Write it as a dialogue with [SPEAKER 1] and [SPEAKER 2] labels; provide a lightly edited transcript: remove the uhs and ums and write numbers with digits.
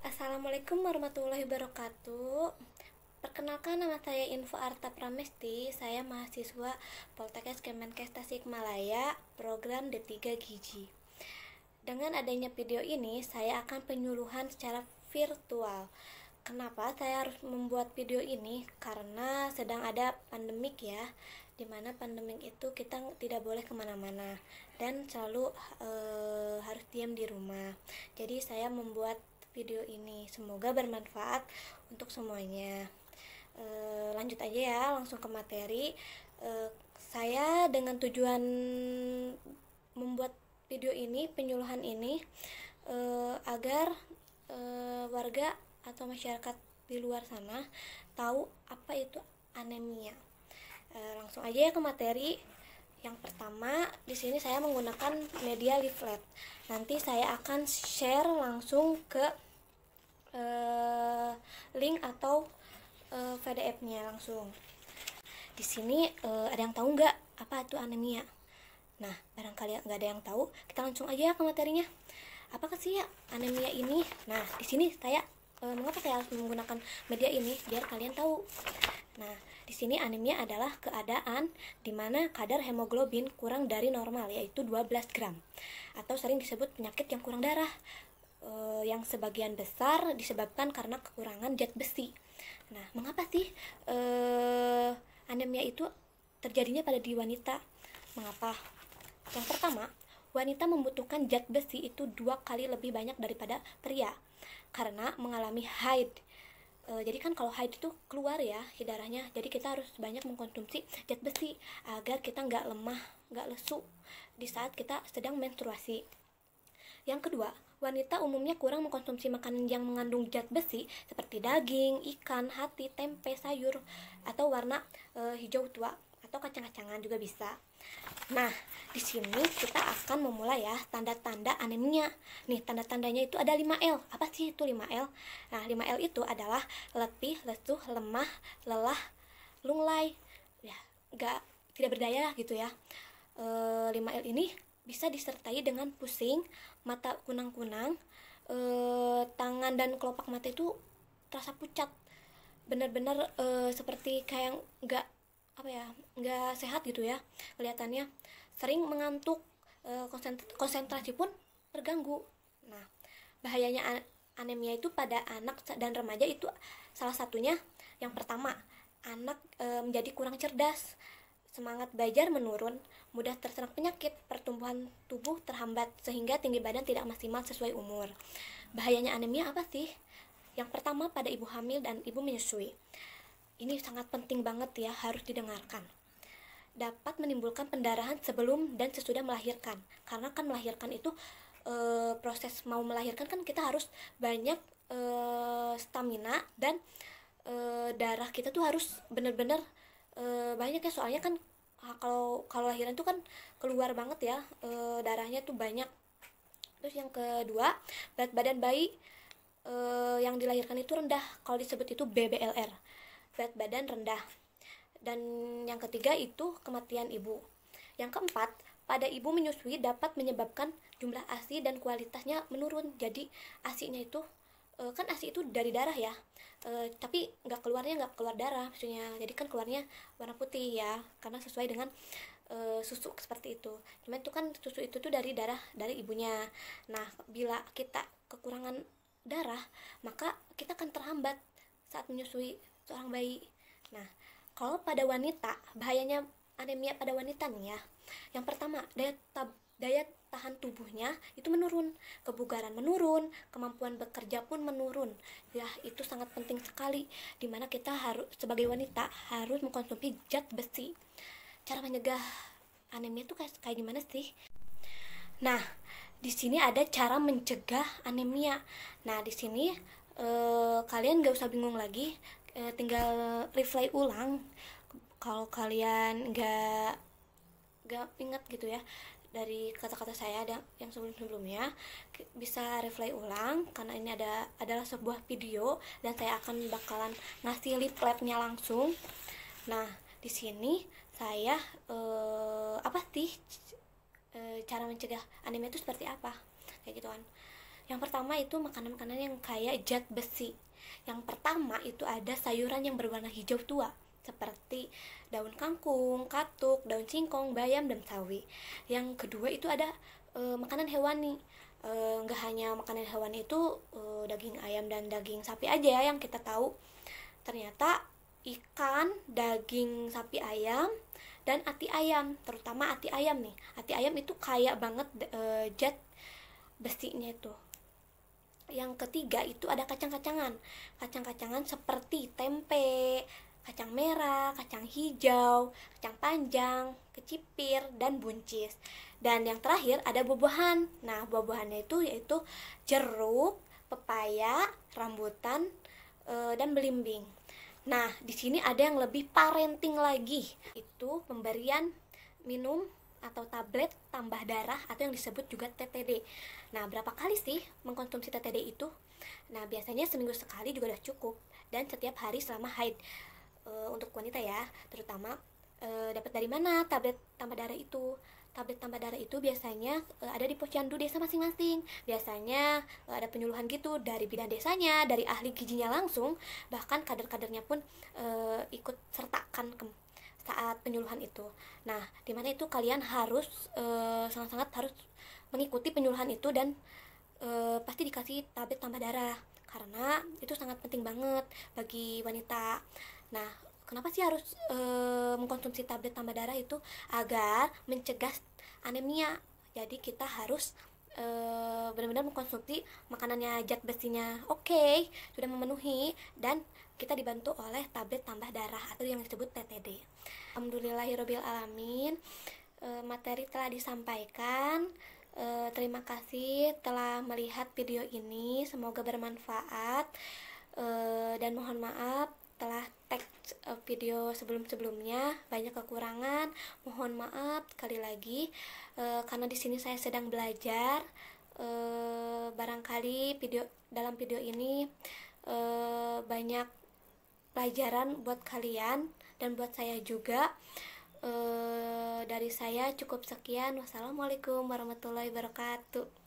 [SPEAKER 1] Assalamualaikum warahmatullahi wabarakatuh. Perkenalkan, nama saya Info Arta Pramesti. Saya mahasiswa Poltekkes Kemenkes Tasikmalaya, program D3 Gizi. Dengan adanya video ini, saya akan penyuluhan secara virtual. Kenapa saya harus membuat video ini? Karena sedang ada pandemik ya, dimana pandemik itu kita tidak boleh kemana-mana dan selalu harus diam di rumah. Jadi saya membuat video ini, semoga bermanfaat untuk semuanya. Lanjut aja ya, langsung ke materi. Saya dengan tujuan membuat video ini, penyuluhan ini, agar warga atau masyarakat di luar sana tahu apa itu anemia. Langsung aja ya ke materi. Yang pertama, di sini saya menggunakan media leaflet. Nanti saya akan share langsung ke link atau PDF-nya langsung. Di sini ada yang tahu nggak apa itu anemia? Nah, barangkali nggak ada yang tahu, kita langsung aja ke materinya. Apa sih ya anemia ini? Nah, di sini saya mengapa saya harus menggunakan media ini biar kalian tahu. Nah, di sini anemia adalah keadaan di mana kadar hemoglobin kurang dari normal, yaitu 12 gram, atau sering disebut penyakit yang kurang darah, yang sebagian besar disebabkan karena kekurangan zat besi. Nah, mengapa sih anemia itu terjadinya pada di wanita? Mengapa? Yang pertama, wanita membutuhkan zat besi itu 2 kali lebih banyak daripada pria karena mengalami haid. Jadi kan kalau haid itu keluar ya darahnya, jadi kita harus banyak mengkonsumsi zat besi agar kita nggak lemah, nggak lesu di saat kita sedang menstruasi. Yang kedua, wanita umumnya kurang mengkonsumsi makanan yang mengandung zat besi seperti daging, ikan, hati, tempe, sayur, atau warna hijau tua, atau kacang-kacangan juga bisa. Nah, di sini kita akan memulai ya tanda-tanda anemia. Nih, tanda-tandanya itu ada 5L. Apa sih itu 5L? Nah, 5L itu adalah letih, lesuh, lemah, lelah, lunglai. Ya, tidak berdaya gitu ya. 5L ini bisa disertai dengan pusing, mata kunang-kunang, tangan dan kelopak mata itu terasa pucat, benar-benar seperti kayak nggak sehat gitu ya kelihatannya, sering mengantuk, konsentrasi pun terganggu. Nah, bahayanya anemia itu pada anak dan remaja itu salah satunya, yang pertama, anak menjadi kurang cerdas, semangat belajar menurun, mudah terserang penyakit, pertumbuhan tubuh terhambat sehingga tinggi badan tidak maksimal sesuai umur. Bahayanya anemia apa sih? Yang pertama, pada ibu hamil dan ibu menyusui. Ini sangat penting banget ya, harus didengarkan. Dapat menimbulkan pendarahan sebelum dan sesudah melahirkan. Karena kan melahirkan itu proses mau melahirkan kan kita harus banyak stamina dan darah kita tuh harus benar-benar banyak ya, soalnya kan kalau lahiran tuh kan keluar banget ya, darahnya tuh banyak. Terus yang kedua, berat badan bayi yang dilahirkan itu rendah, kalau disebut itu BBLR, berat badan rendah. Dan yang ketiga itu kematian ibu. Yang keempat, pada ibu menyusui dapat menyebabkan jumlah ASI dan kualitasnya menurun. Jadi ASI-nya itu kan ASI itu dari darah ya, tapi nggak keluar darah maksudnya, jadi kan keluarnya warna putih ya, karena sesuai dengan susu seperti itu. Cuman itu kan susu itu tuh dari darah dari ibunya. Nah, bila kita kekurangan darah, maka kita akan terhambat saat menyusui seorang bayi. Nah, kalau pada wanita, bahayanya anemia pada wanita nih ya. Yang pertama, daya tahan tubuhnya itu menurun, kebugaran menurun, kemampuan bekerja pun menurun. Ya, itu sangat penting sekali, dimana kita harus sebagai wanita harus mengkonsumsi zat besi. Cara mencegah anemia itu kayak gimana sih? Nah, di sini ada cara mencegah anemia. Nah, di sini kalian gak usah bingung lagi, tinggal replay ulang kalau kalian gak ingat gitu ya dari kata-kata saya ada yang sebelum-sebelumnya. Bisa replay ulang karena ini adalah sebuah video dan saya akan bakalan ngasih leafletnya langsung. Nah, di sini saya apa sih cara mencegah anemia itu seperti apa, kayak gitu kan. Yang pertama itu makanan-makanan yang kayak zat besi. Yang pertama itu ada sayuran yang berwarna hijau tua seperti daun kangkung, katuk, daun singkong, bayam, dan sawi. Yang kedua itu ada makanan hewani. Nggak hanya makanan hewani itu daging ayam dan daging sapi aja yang kita tahu. Ternyata ikan, daging sapi ayam, dan ati ayam, terutama ati ayam nih. Ati ayam itu kaya banget zat besinya itu. Yang ketiga itu ada kacang-kacangan. Kacang-kacangan seperti tempe, kacang merah, kacang hijau, kacang panjang, kecipir, dan buncis. Dan yang terakhir ada buah-buahan. Nah, buah-buahannya itu yaitu jeruk, pepaya, rambutan, dan belimbing. Nah, di sini ada yang lebih parenting lagi, itu pemberian minum atau tablet tambah darah atau yang disebut juga TTD. Nah, berapa kali sih mengkonsumsi TTD itu? Nah, biasanya seminggu sekali juga udah cukup, dan setiap hari selama haid. Untuk wanita ya, terutama dapat dari mana tablet tambah darah itu? Tablet tambah darah itu biasanya ada di posyandu desa masing-masing. Biasanya ada penyuluhan gitu dari bidan desanya, dari ahli gizinya langsung, bahkan kader-kadernya pun ikut sertakan saat penyuluhan itu. Nah, dimana itu kalian harus sangat-sangat harus mengikuti penyuluhan itu, dan pasti dikasih tablet tambah darah karena itu sangat penting banget bagi wanita. Nah, kenapa sih harus mengkonsumsi tablet tambah darah itu? Agar mencegah anemia. Jadi kita harus benar-benar mengkonsumsi makanannya, zat besinya oke, sudah memenuhi, dan kita dibantu oleh tablet tambah darah atau yang disebut TTD. Alhamdulillahirabbil alamin, materi telah disampaikan. Terima kasih telah melihat video ini, semoga bermanfaat. Dan mohon maaf telah tag video sebelum-sebelumnya banyak kekurangan, mohon maaf sekali lagi. Karena di sini saya sedang belajar, barangkali dalam video ini banyak pelajaran buat kalian dan buat saya juga. Dari saya cukup sekian. Wassalamualaikum warahmatullahi wabarakatuh.